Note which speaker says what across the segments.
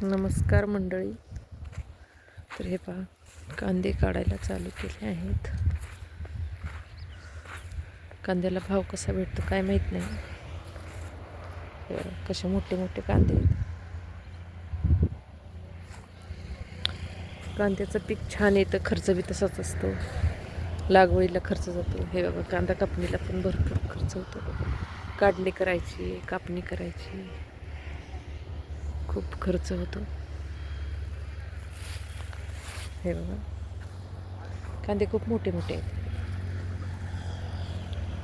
Speaker 1: नमस्कार मंडळी. तर हे पहा, कांदे काढायला चालू केले आहेत. कांद्याला भाव कसा भेटतो काय माहीत नाही. कसे मोठे मोठे कांदे आहेत. कांद्याचं पीक छान येतं, खर्च बी तसाच असतो. लागवडीला खर्च जातो. हे बघा, कांदा कापणीला पण भरपूर खर्च होतो. काढणी करायची, कापणी करायची, खूप खर्च होतो. हे बघा, कांदे खूप मोठे मोठे आहेत.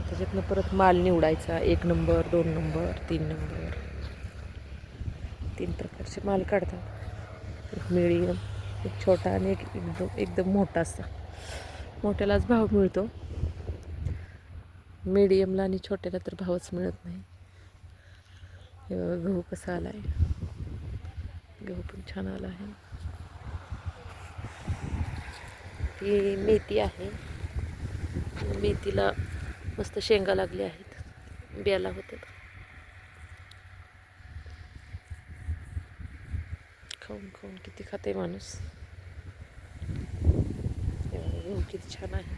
Speaker 1: त्याच्यातनं परत माल निवडायचा, 1 नंबर, 2 नंबर, 3 नंबर, 3 प्रकारचे माल काढतात. एक मिडियम, एक छोटा आणि एक एकदम मोठा असता. मोठ्यालाच भाव मिळतो, मिडियमला आणि छोट्याला तर भावच मिळत नाही. हे बघा, गहू कसा आला आहे. गहू पण छान आला आहे. ती मेथी आहे. मेथीला मस्त शेंगा लागल्या आहेत, बियाला होतात. खाऊन खाऊन किती खाते माणूस. गहू किती छान आहे.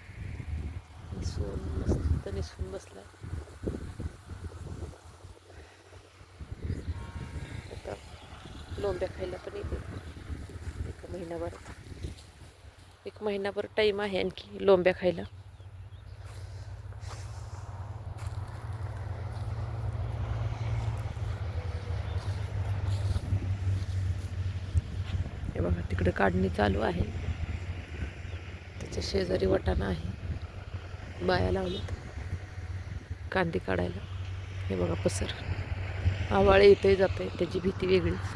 Speaker 1: निसून मस्त निसून बसला. आता लोंब्या खायला पण येते. एक महिनाभर टाईम आहे आणखी लोंब्या खायला. हे बघा, तिकडे काढणी चालू आहे. त्याच्या शेजारी वाटाणा आहे. बाया लावलेत कांदे काढायला. हे बघा, पसर आवाळे येते जाते, त्याची भीती वेगळीच.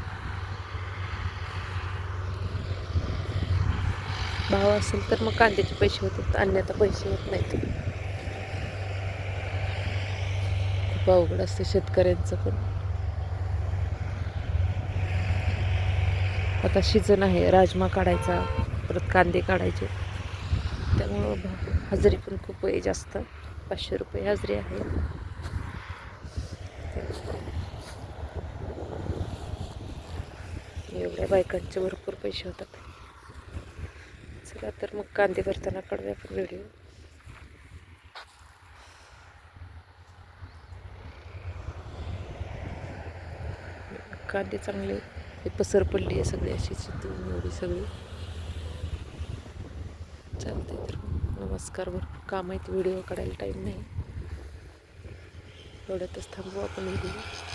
Speaker 1: भाव असेल तर मग कांद्याचे पैसे होतात, अन्यथा पैसे होत नाहीत. खूप अवघड असते शेतकऱ्यांचं पण. आता सीझन आहे, राजमा काढायचा, परत कांदे काढायचे. त्यामुळं हजेरी पण खूप आहे जास्त. 500 रुपये हजेरी आहे. एवढ्या बायकांचे भरपूर पैसे होतात. चला तर मग कांदे भरताना काढूया आपण व्हिडिओ. कांदे चांगले पसर पडली आहे सगळी, अशी चितून एवढी सगळी. चालते तर नमस्कार. भरपूर काम आहेत, व्हिडिओ काढायला टाईम नाही. एवढ्यातच थांबू आपण व्हिडिओ.